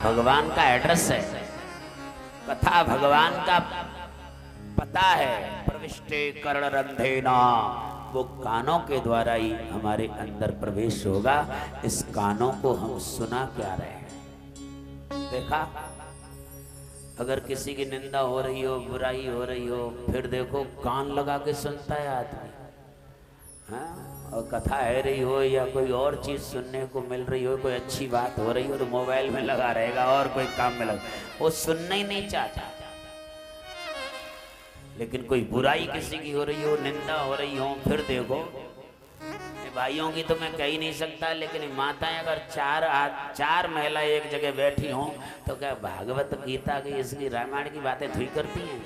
भगवान का एड्रेस है, कथा भगवान का पता है। प्रविष्टे कर्ण रंधेना, वो कानों के द्वारा ही हमारे अंदर प्रवेश होगा। इस कानों को हम सुना क्या रहे हैं? देखा, अगर किसी की निंदा हो रही हो, बुराई हो रही हो, फिर देखो कान लगा के सुनता है आदमी। हाँ, और कथा है रही हो या कोई और चीज सुनने को मिल रही हो, कोई अच्छी बात हो रही हो, तो मोबाइल में लगा रहेगा और कोई काम में लगा, वो सुनना ही नहीं चाहता। लेकिन कोई बुराई किसी की हो रही हो, निंदा हो रही हो, फिर देखो, भाइयों की तो मैं कह ही नहीं सकता, लेकिन माताएं अगर चार महिला एक जगह बैठी हों तो क्या भागवत गीता की, इसकी रामायण की बातें थोड़ी करती हैं?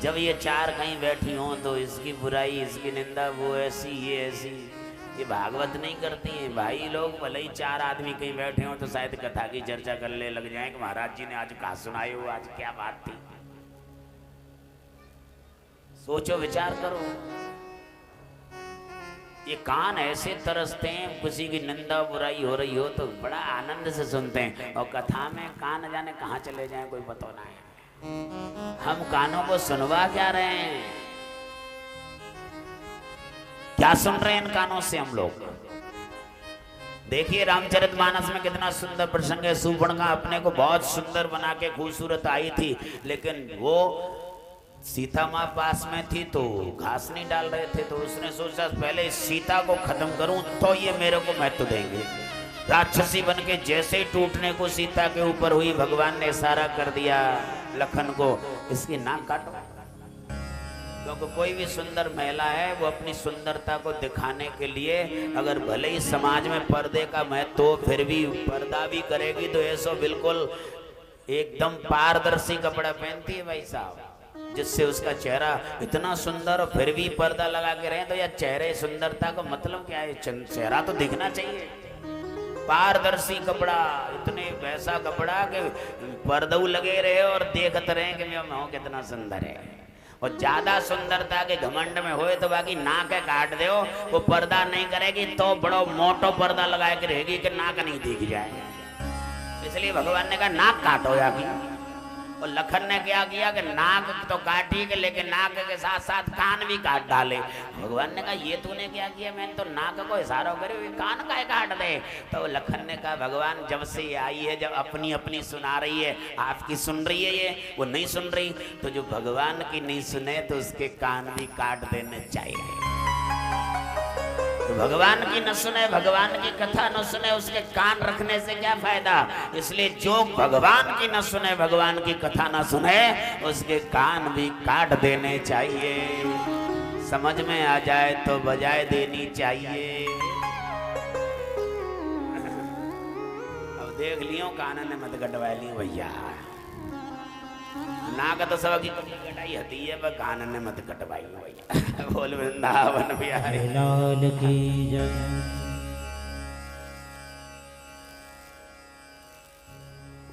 जब ये चार कहीं बैठी हों तो इसकी बुराई, इसकी निंदा, वो ऐसी, ये ऐसी, ये भागवत नहीं करती हैं। भाई लोग भले ही चार आदमी कहीं बैठे हों तो शायद कथा की चर्चा करने लग जाए कि महाराज जी ने आज कहा सुनाए हो, आज क्या बात थी। सोचो, विचार करो। ये कान ऐसे तरसते हैं, किसी की निंदा बुराई हो रही हो तो बड़ा आनंद से सुनते हैं, और कथा में कान जाने कहाँ चले जाएं कोई पता ना है। हम कानों को सुनवा क्या रहे हैं? क्या सुन रहे हैं इन कानों से हम लोग? देखिए रामचरितमानस में कितना सुंदर प्रसंग है। शूर्पणखा अपने को बहुत सुंदर बना के खूबसूरत आई थी, लेकिन वो सीता माँ पास में थी तो घास नहीं डाल रहे थे, तो उसने सोचा पहले सीता को खत्म करूं तो ये मेरे को महत्व देंगे। राक्षसी बन के जैसे ही टूटने को सीता के ऊपर हुई, भगवान ने इशारा कर दिया लखन को, इसकी नाक काटो। क्योंकि कोई भी सुंदर महिला है वो अपनी सुंदरता को दिखाने के लिए, अगर भले ही समाज में पर्दे का महत्व हो, फिर भी पर्दा भी करेगी तो ऐसा बिल्कुल एकदम पारदर्शी कपड़ा पहनती है भाई साहब, जिससे उसका चेहरा इतना सुंदर, और फिर भी पर्दा लगा के रहे तो यार चेहरे सुंदरता का मतलब क्या है? चेहरा तो दिखना चाहिए। पारदर्शी कपड़ा, इतने वैसा कपड़ा कि पर्दू लगे रहे और देखते रहे कि मैं कितना सुंदर है। और ज्यादा सुंदरता के घमंड में होए तो बाकी नाक काट दो, वो पर्दा नहीं करेगी तो बड़ो मोटो पर्दा लगा के रहेगी कि नाक नहीं दिख जाए। इसलिए भगवान ने कहा नाक काटो या की। और लखन ने क्या किया कि नाक तो काटी के, लेकिन नाक के साथ साथ कान भी काट डाले। भगवान ने कहा ये तूने क्या किया? मैंने तो नाक को इशारा करे, कान का काट दे। तो लखन ने कहा भगवान जब से ये आई है, जब अपनी अपनी सुना रही है, आपकी सुन रही है, ये वो नहीं सुन रही, तो जो भगवान की नहीं सुने तो उसके कान भी काट देने चाहिए। तो भगवान की न सुने, भगवान की कथा न सुने, उसके कान रखने से क्या फायदा? इसलिए जो भगवान की न सुने, भगवान की कथा न सुने, उसके कान भी काट देने चाहिए। समझ में आ जाए तो बजाय देनी चाहिए। अब देख लियो, कान ने मत कटवा लियो भैया। नाक तो सबकी कटाई होती है, पर कान ने मत कटवाई भैया। बोल वृंदावन बिहारी लाल की जय।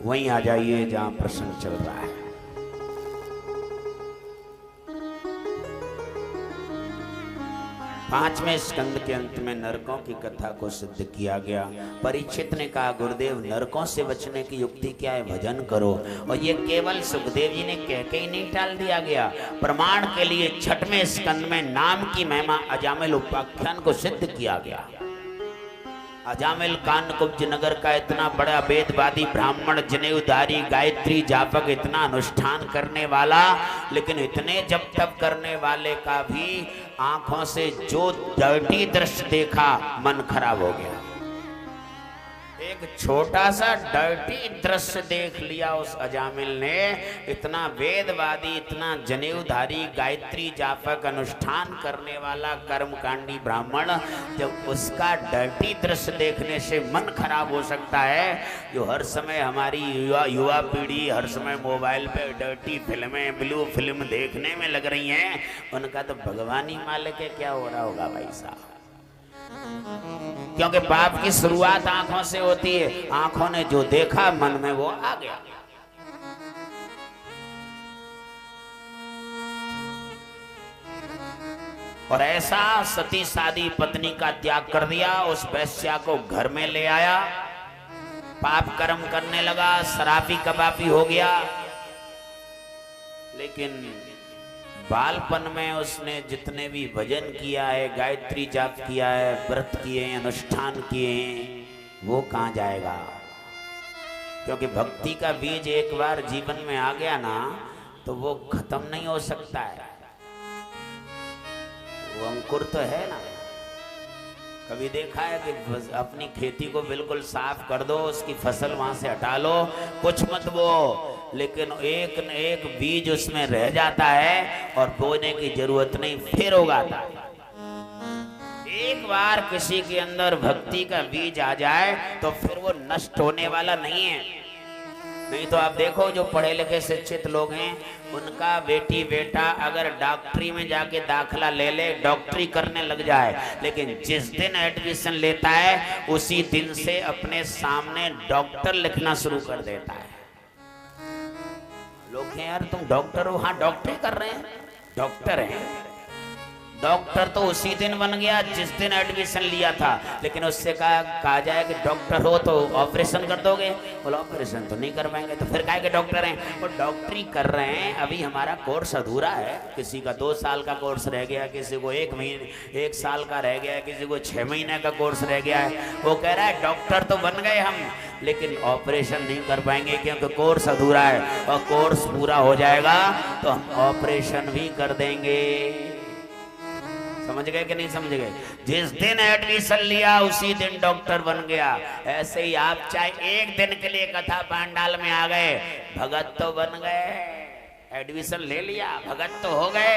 वहीं आ जाइए जहां प्रसंग चल रहा है। पांचवें स्कंद के अंत में नरकों की कथा को सिद्ध किया गया। परीक्षित ने कहा गुरुदेव नरकों से बचने की युक्ति क्या है? भजन करो। और ये केवल सुखदेव जी ने कह के ही नहीं टाल दिया गया। प्रमाण के लिए छठवें स्कंद में नाम की महिमा अजामिल उपाख्यान को सिद्ध किया गया। अजामिल कानकुब्ज नगर का इतना बड़ा वेदवादी ब्राह्मण, जनेऊधारी, गायत्री जापक, इतना अनुष्ठान करने वाला, लेकिन इतने जप तप करने वाले का भी आंखों से जो डर्टी दृश्य देखा, मन खराब हो गया। एक छोटा सा डर्टी दृश्य देख लिया उस अजामिल ने। इतना वेदवादी, इतना जनेऊधारी, गायत्री जापक, अनुष्ठान करने वाला कर्मकांडी ब्राह्मण, जब उसका डर्टी दृश्य देखने से मन खराब हो सकता है, जो हर समय हमारी युवा पीढ़ी हर समय मोबाइल पे डर्टी फिल्में, ब्लू फिल्म देखने में लग रही हैं, उनका तो भगवान ही मालिक है क्या हो रहा होगा भाई साहब। क्योंकि पाप की शुरुआत आंखों से होती है। आंखों ने जो देखा मन में वो आ गया। और ऐसा सती सादी पत्नी का त्याग कर दिया, उस वैश्या को घर में ले आया, पाप कर्म करने लगा, शराबी कबाबी हो गया। लेकिन बालपन में उसने जितने भी भजन किया है, गायत्री जाप किया है, व्रत किए हैं, अनुष्ठान किए हैं, वो कहाँ जाएगा? क्योंकि भक्ति का बीज एक बार जीवन में आ गया ना तो वो खत्म नहीं हो सकता है। वो अंकुर तो है ना। कभी देखा है कि अपनी खेती को बिल्कुल साफ कर दो, उसकी फसल वहां से हटा लो, कुछ मत बो, लेकिन एक न एक बीज उसमें रह जाता है और बोने की जरूरत नहीं, फिर उगाता है। एक बार किसी के अंदर भक्ति का बीज आ जाए तो फिर वो नष्ट होने वाला नहीं है। नहीं तो आप देखो जो पढ़े लिखे शिक्षित लोग हैं, उनका बेटी बेटा अगर डॉक्टरी में जाके दाखला ले ले, डॉक्टरी करने लग जाए, लेकिन जिस दिन एडमिशन लेता है उसी दिन से अपने सामने डॉक्टर लिखना शुरू कर देता है। लोग हैं यार तुम डॉक्टर हो, हाँ डॉक्टरी कर रहे हैं, डॉक्टर हैं। डॉक्टर तो उसी दिन बन गया जिस दिन एडमिशन लिया था, लेकिन उससे कहा जाए कि डॉक्टर हो तो ऑपरेशन कर दोगे, बोलो ऑपरेशन तो नहीं कर पाएंगे, तो फिर काहे के डॉक्टर हैं? वो डॉक्टरी कर रहे हैं, अभी हमारा कोर्स अधूरा है। किसी का 2 साल का कोर्स रह गया, किसी को 1 साल का रह गया, किसी को 6 महीने का कोर्स रह गया है। वो कह रहा है डॉक्टर तो बन गए हम, लेकिन ऑपरेशन नहीं कर पाएंगे क्योंकि कोर्स अधूरा है, और कोर्स पूरा हो जाएगा तो हम ऑपरेशन भी कर देंगे। समझ गए कि नहीं समझ गए? जिस दिन एडमिशन लिया उसी दिन डॉक्टर बन गया। ऐसे ही आप चाहे एक दिन के लिए कथा पांडाल में आ गए, भगत तो बन गए, एडमिशन ले लिया, भगत तो हो गए,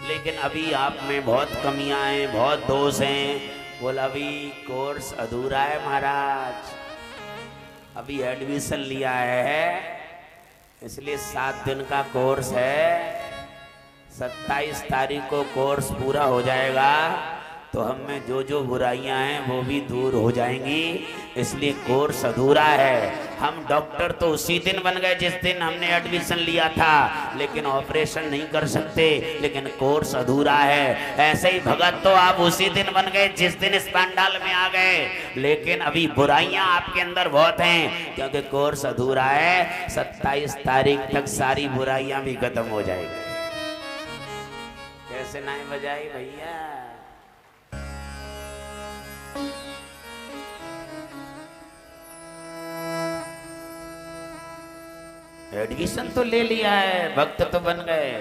लेकिन अभी आप में बहुत कमियां हैं, बहुत दोष हैं। बोला अभी कोर्स अधूरा है महाराज, अभी एडमिशन लिया है, इसलिए 7 दिन का कोर्स है, 27 तारीख को कोर्स पूरा हो जाएगा तो हम में जो जो बुराइयां हैं वो भी दूर हो जाएंगी, इसलिए कोर्स अधूरा है। हम डॉक्टर तो उसी दिन बन गए जिस दिन हमने एडमिशन लिया था, लेकिन ऑपरेशन नहीं कर सकते, लेकिन कोर्स अधूरा है। ऐसे ही भगत तो आप उसी दिन बन गए जिस दिन इस पंडाल में आ गए, लेकिन अभी बुराइयां आपके अंदर बहुत हैं क्योंकि कोर्स अधूरा है। 27 तारीख तक सारी बुराइयां भी खत्म हो जाएगी। कैसे नहीं बजाई भैया? एडमिशन तो ले लिया है, भक्त तो बन गए।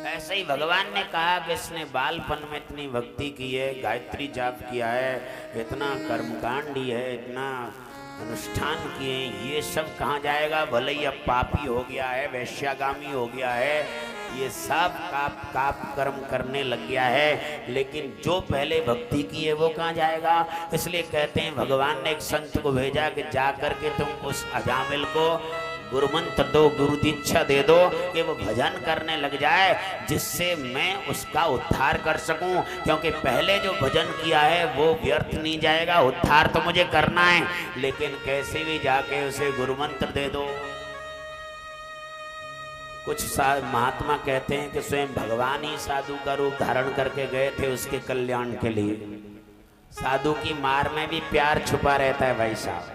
ऐसे ही भगवान ने कहा कि इसने बालपन में इतनी भक्ति की है, गायत्री जाप किया है, इतना कर्मकांडी है, इतना अनुष्ठान किए, ये सब कहाँ जाएगा? भले ही अब पापी हो गया है, वैश्यागामी हो गया है, ये सब काप कर्म करने लग गया है, लेकिन जो पहले भक्ति की है वो कहाँ जाएगा? इसलिए कहते हैं भगवान ने एक संत को भेजा कि जा करके तुम उस अजामिल को गुरु मंत्र दो, गुरु दीक्षा दे दो कि वो भजन करने लग जाए, जिससे मैं उसका उद्धार कर सकूं, क्योंकि पहले जो भजन किया है वो व्यर्थ नहीं जाएगा। उद्धार तो मुझे करना है, लेकिन कैसे भी जाके उसे गुरु मंत्र दे दो। कुछ महात्मा कहते हैं कि स्वयं भगवान ही साधु का रूप धारण करके गए थे उसके कल्याण के लिए। साधु की मार में भी प्यार छुपा रहता है भाई साहब।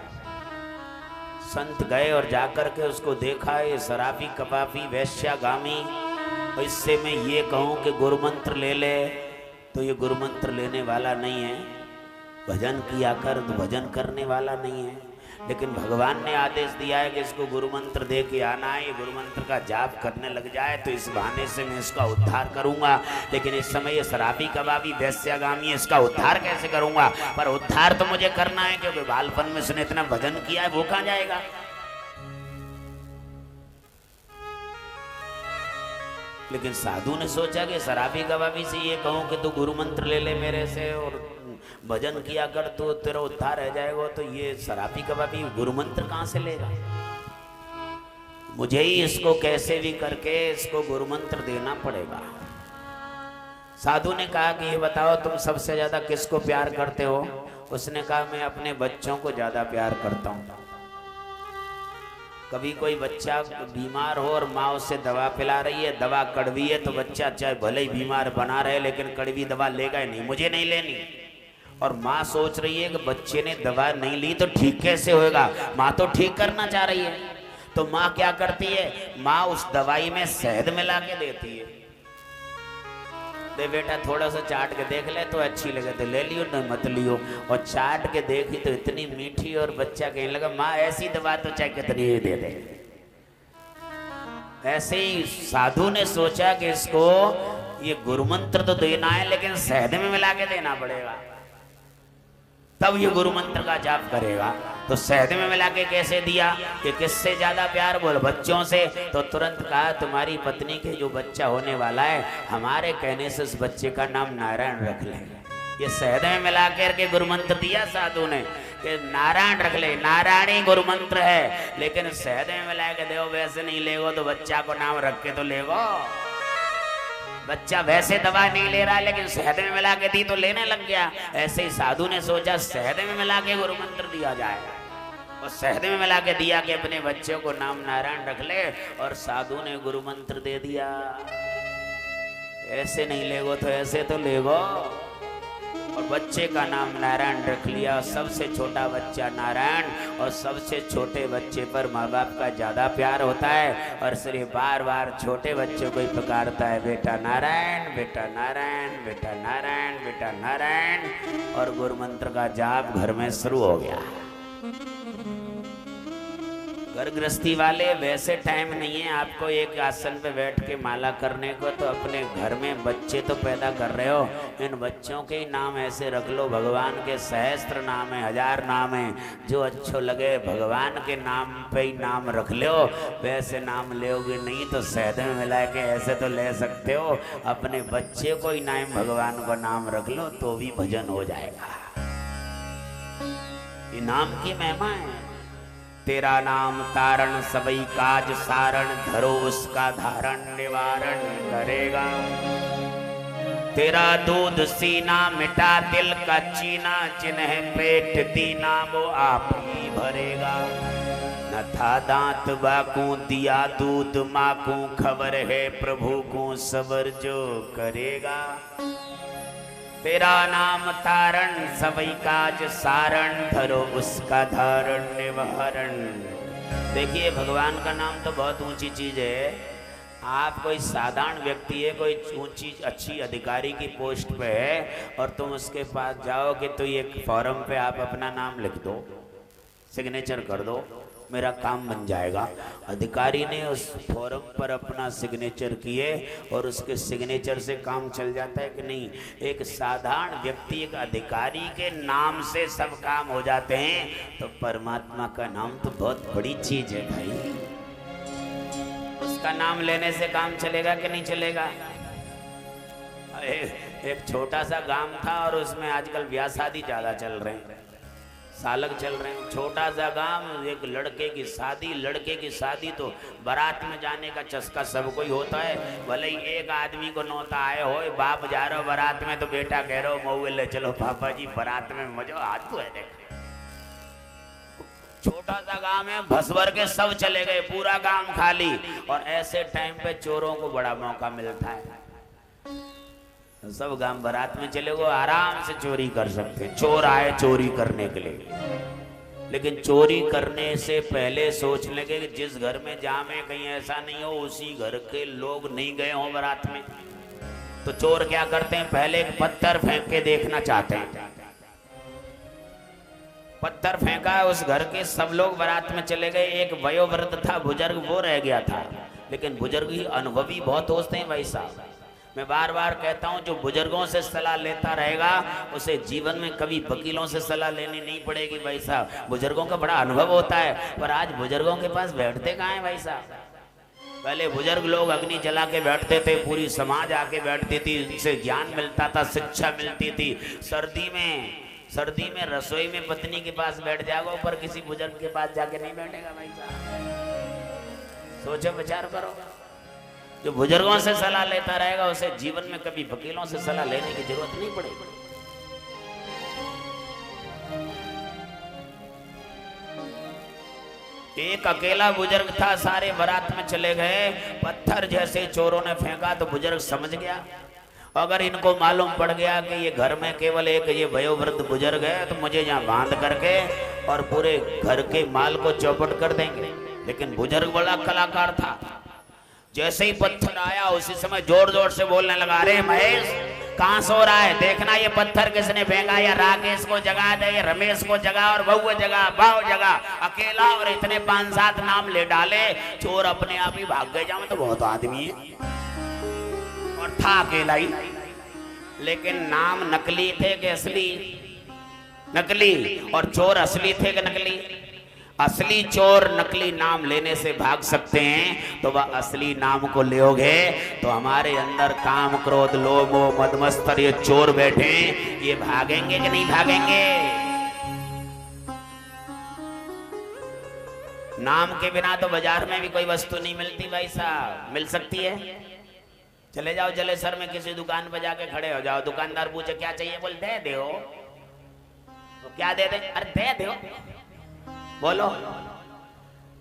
संत गए और जाकर के उसको देखा, ये शराबी कबाबी वैश्यागामी, इससे मैं ये कहूँ कि गुरु मंत्र ले ले, तो ये गुरु मंत्र लेने वाला नहीं है। भजन किया कर तो भजन करने वाला नहीं है। लेकिन भगवान ने आदेश दिया है कि इसको गुरु मंत्र दे के आना है, ये गुरु मंत्र का जाप करने लग जाए तो इस बहाने से मैं इसका उद्धार करूंगा। लेकिन इस समय ये शराबी कबाबी वैश्यागामी, इसका उद्धार कैसे करूंगा? पर उद्धार तो मुझे करना है, क्योंकि बालपन में उसने इतना भजन किया है, वो कहाँ जाएगा? लेकिन साधु ने सोचा कि शराबी कबाबी से ये कहूं कि तू गुरु मंत्र ले ले मेरे से और भजन किया कर, तो तेरा उद्धार रह जाएगा, तो ये शराबी कबाबी गुरु मंत्र कहां से लेगा? मुझे ही इसको कैसे भी करके इसको गुरु मंत्र देना पड़ेगा। साधु ने कहा कि ये बताओ तुम सबसे ज्यादा किसको प्यार करते हो? उसने कहा मैं अपने बच्चों को ज्यादा प्यार करता हूँ। कभी कोई बच्चा बीमार हो और माँ उससे दवा पिला रही है, दवा कड़वी है, तो बच्चा चाहे भले ही बीमार बना रहे लेकिन कड़वी दवा लेगा ही नहीं, मुझे नहीं लेनी। और माँ सोच रही है कि बच्चे ने दवा नहीं ली तो ठीक कैसे होएगा, माँ तो ठीक करना चाह रही है। तो माँ क्या करती है, माँ उस दवाई में शहद मिला के देती है। दे बेटा थोड़ा सा चाट के देख ले, तो अच्छी लगे तो ले लियो, नहीं मत लियो। और चाट के देखी तो इतनी मीठी, और बच्चा कहने लगा माँ ऐसी दवा तो चाहे कितनी ही दे दे। ऐसे ही साधु ने सोचा कि इसको ये गुरुमंत्र तो देना है, लेकिन शहद में मिला के देना पड़ेगा, तब ये गुरु मंत्र का जाप करेगा। तो शहद में मिला के कैसे दिया, कि किससे ज्यादा प्यार, बोल बच्चों से। तो तुरंत कहा तुम्हारी पत्नी के जो बच्चा होने वाला है, हमारे कहने से उस बच्चे का नाम नारायण रख ले। ये शहद में मिला के गुरु मंत्र दिया साधु ने कि नारायण रख ले, नारायणी गुरु मंत्र है। लेकिन शहद में मिला के दो, वैसे नहीं लेगो तो बच्चा को नाम रख के तो लेगो। बच्चा वैसे दवा नहीं ले रहा है, लेकिन शहद में मिला के दी तो लेने लग गया। ऐसे ही साधु ने सोचा शहद में मिला के गुरु मंत्र दिया जाएगा, और शहद में मिला के दिया कि अपने बच्चे को नाम नारायण रख ले, और साधु ने गुरु मंत्र दे दिया। ऐसे नहीं लेगो तो ऐसे तो लेगो, और बच्चे का नाम नारायण रख लिया। सबसे छोटा बच्चा नारायण, और सबसे छोटे बच्चे पर माँ बाप का ज्यादा प्यार होता है, और सिर्फ बार बार छोटे बच्चों को ही पुकारता है, बेटा नारायण, बेटा नारायण, बेटा नारायण, बेटा नारायण। और गुरु मंत्र का जाप घर में शुरू हो गया। घर गृहस्थी वाले वैसे टाइम नहीं है आपको एक आसन पे बैठ के माला करने को, तो अपने घर में बच्चे तो पैदा कर रहे हो, इन बच्चों के ही नाम ऐसे रख लो। भगवान के सहस्त्र नाम है, 1000 नाम है, जो अच्छो लगे भगवान के नाम पे ही नाम रख लो। वैसे नाम लोगे नहीं तो शहद में मिला के ऐसे तो ले सकते हो। अपने बच्चे को ही नाम भगवान का नाम रख लो तो भी भजन हो जाएगा। ये नाम की महिमा है। तेरा नाम तारण सबई काज सारण, धरो उसका धारण निवारण करेगा। तेरा दूध सीना मिटा दिल का चीना, जिन्हें पेट दीना वो आप ही भरेगा। न था दांत बाकू दिया दूध माकू, खबर है प्रभु को सबर जो करेगा। तेरा नाम तारण सबई काज सारण, धरो उसका धारण निवारण। देखिए भगवान का नाम तो बहुत ऊंची चीज है। आप कोई साधारण व्यक्ति है, कोई ऊंची अच्छी अधिकारी की पोस्ट पे है, और तुम उसके पास जाओगे तो एक फॉर्म पे आप अपना नाम लिख दो, सिग्नेचर कर दो, मेरा काम बन जाएगा। अधिकारी ने उस फॉर्म पर अपना सिग्नेचर किए और उसके सिग्नेचर से काम चल जाता है कि नहीं। एक साधारण व्यक्ति एक अधिकारी के नाम से सब काम हो जाते हैं, तो परमात्मा का नाम तो बहुत बड़ी चीज है भाई। उसका नाम लेने से काम चलेगा कि नहीं चलेगा। एक छोटा सा गांव था और उसमें आजकल ब्याह शादी ज्यादा चल रहे हैं, सालक चल रहे हैं। छोटा सा गांव, एक लड़के की शादी तो बारात में जाने का चस्का सबको ही होता है। भले ही एक आदमी को नौता आए हो, बाप जा रहे हो बारात में तो बेटा कह रहे हो मऊए ले चलो पापा जी बारात में मजा आज तो है। देख छोटा सा गांव है, भस भर के सब चले गए, पूरा गांव खाली। और ऐसे टाइम पे चोरों को बड़ा मौका मिलता है, सब गांव बारात में चले गए, आराम से चोरी कर सकते। चोर आए चोरी करने के लिए, लेकिन चोरी करने से पहले सोच लेंगे कि जिस घर में जामे कहीं ऐसा नहीं हो उसी घर के लोग नहीं गए हों बारात में। तो चोर क्या करते हैं, पहले एक पत्थर फेंक के देखना चाहते हैं। पत्थर फेंका, उस घर के सब लोग बारात में चले गए। एक वयोवृद्ध था, बुजुर्ग, वो रह गया था। लेकिन बुजुर्ग ही अनुभवी बहुत होते हैं भाई साहब। मैं बार बार कहता हूं, जो बुजुर्गों से सलाह लेता रहेगा उसे जीवन में कभी वकीलों से सलाह लेनी नहीं पड़ेगी भाई साहब। बुजुर्गों का बड़ा अनुभव होता है, पर आज बुजुर्गों के पास बैठते कहाँ हैं भाई साहब। पहले बुजुर्ग लोग अग्नि जला के बैठते थे, पूरी समाज आके बैठती थी, उनसे ज्ञान मिलता था, शिक्षा मिलती थी। सर्दी में रसोई में पत्नी के पास बैठ जाओगे, पर किसी बुजुर्ग के पास जाके नहीं बैठेगा भाई साहब। सोचो विचार करो। जो बुजुर्गों से सलाह लेता रहेगा उसे जीवन में कभी वकीलों से सलाह लेने की जरूरत नहीं पड़ेगी। एक अकेला बुजुर्ग था, सारे बारात में चले गए। पत्थर जैसे चोरों ने फेंका तो बुजुर्ग समझ गया, अगर इनको मालूम पड़ गया कि ये घर में केवल एक ये वयोवृद्ध बुजुर्ग है तो मुझे यहाँ बांध करके और पूरे घर के माल को चौपट कर देंगे। लेकिन बुजुर्ग बड़ा कलाकार था। जैसे ही पत्थर आया उसी समय जोर जोर से बोलने लगा, अरे महेश कहाँ सो रहा है, देखना ये पत्थर किसने फेंका, या राकेश को जगा दे, या रमेश को जगा और बहू जगा, बाव जगा, अकेला। और इतने 5-7 नाम ले डाले, चोर अपने आप ही भाग गए। जाओ तो बहुत आदमी है और था अकेला ही। लेकिन नाम नकली थे कि असली? नकली। और चोर असली थे कि नकली? असली चोर नकली नाम लेने से भाग सकते हैं, तो वह असली नाम को लोगे तो हमारे अंदर काम क्रोध लोभ मोह मद मत्सर ये चोर बैठे, ये भागेंगे कि नहीं भागेंगे? नाम के बिना तो बाजार में भी कोई वस्तु नहीं मिलती भाई साहब। मिल सकती है? चले जाओ जलेसर में किसी दुकान पर जाके खड़े हो जाओ, दुकानदार पूछे क्या चाहिए, बोल दे दो। तो क्या दे दे? अरे दे दो बोलो।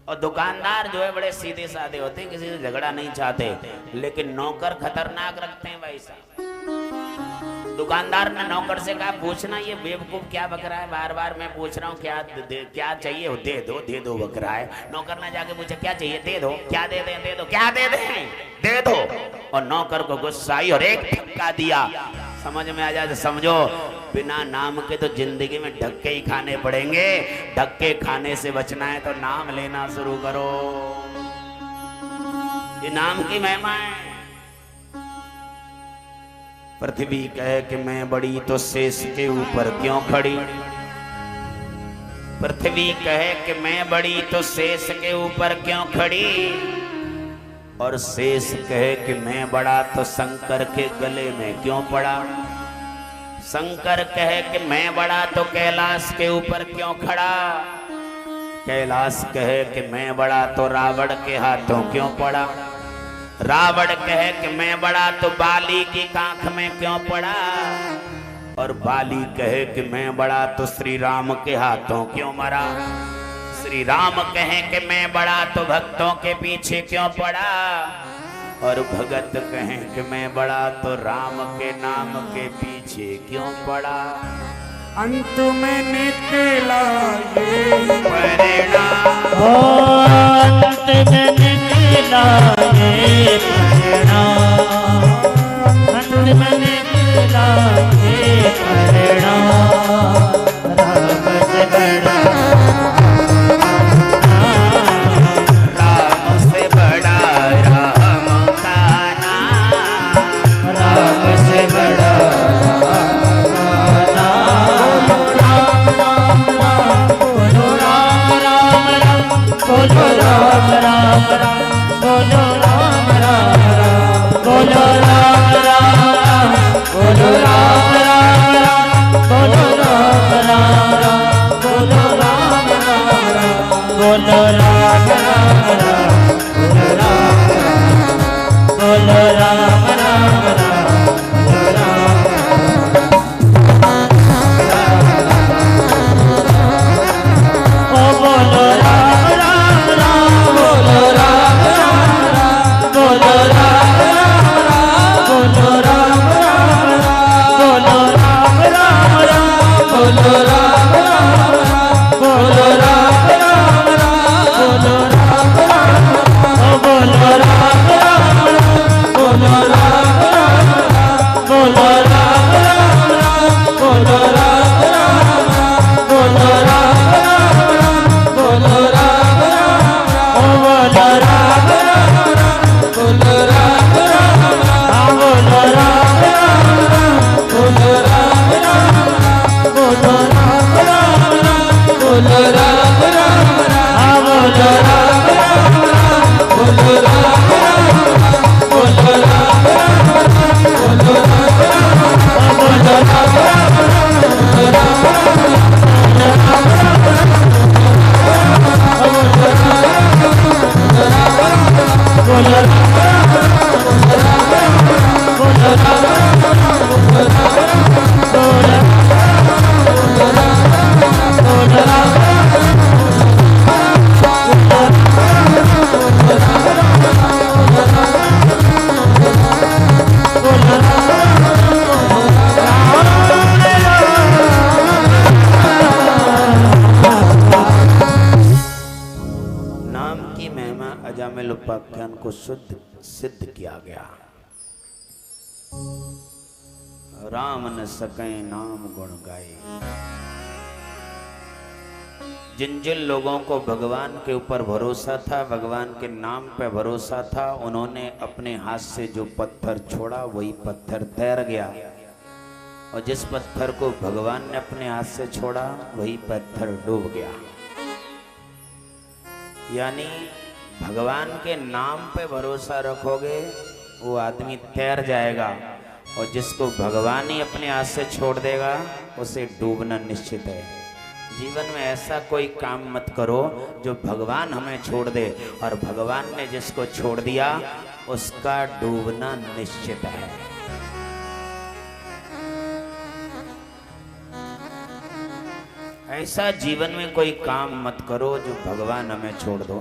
और दुकानदार जो है बड़े सीधे साधे होते हैं, किसी से झगड़ा नहीं चाहते। लेकिन नौकर खतरनाक रखते हैं भाई साहब। दुकानदार ने नौकर से कहा, पूछना ये बेवकूफ क्या बक रहा है, बार बार मैं पूछ रहा हूँ क्या चाहिए, दे दो बक रहा है। नौकर ने जाके पूछा क्या चाहिए, दे दो। क्या दे दे? दे दो। क्या दे दे दो। और नौकर को गुस्सा आई और एक धक्का दिया। समझ में आ जाए? समझो बिना नाम के तो जिंदगी में धक्के ही खाने पड़ेंगे। धक्के खाने से बचना है तो नाम लेना शुरू करो। ये नाम की महिमा है। पृथ्वी कहे कि मैं बड़ी तो शेष के ऊपर क्यों खड़ी। पृथ्वी कहे कि मैं बड़ी तो शेष के ऊपर क्यों खड़ी। और शेष कहे कि मैं बड़ा तो शंकर के गले में क्यों पड़ा। शंकर कहे कि मैं बड़ा तो कैलाश के ऊपर क्यों खड़ा। कैलाश कहे कि मैं बड़ा तो रावण के हाथों क्यों पड़ा। रावण कहे कि मैं बड़ा तो बाली की कांख में क्यों पड़ा। और बाली कहे कि मैं बड़ा तो श्री राम के हाथों क्यों मरा। श्री राम कहे कि मैं बड़ा तो भक्तों के पीछे क्यों पड़ा। और भगत कहे कि मैं बड़ा तो राम के नाम के पीछे क्यों पड़ा। अंत में निकला ये परिणाम। अंत में निकला ये परिणाम। अंत में निकला ये परिणाम। राम से बड़ा बोलो राम राम राम, बोलो राम राम नाम की महिमा अजामिल उपाख्यान को सिद्ध किया गया। राम न सके नाम गुण गाए। जिन जिन लोगों को भगवान के ऊपर भरोसा था, भगवान के नाम पे भरोसा था, उन्होंने अपने हाथ से जो पत्थर छोड़ा वही पत्थर तैर गया, और जिस पत्थर को भगवान ने अपने हाथ से छोड़ा वही पत्थर डूब गया। यानी भगवान के नाम पे भरोसा रखोगे वो आदमी तैर जाएगा, और जिसको भगवान ही अपने हाथ से छोड़ देगा उसे डूबना निश्चित है। जीवन में ऐसा कोई काम मत करो जो भगवान हमें छोड़ दे, और भगवान ने जिसको छोड़ दिया उसका डूबना निश्चित है। ऐसा जीवन में कोई काम मत करो जो भगवान हमें छोड़ दो।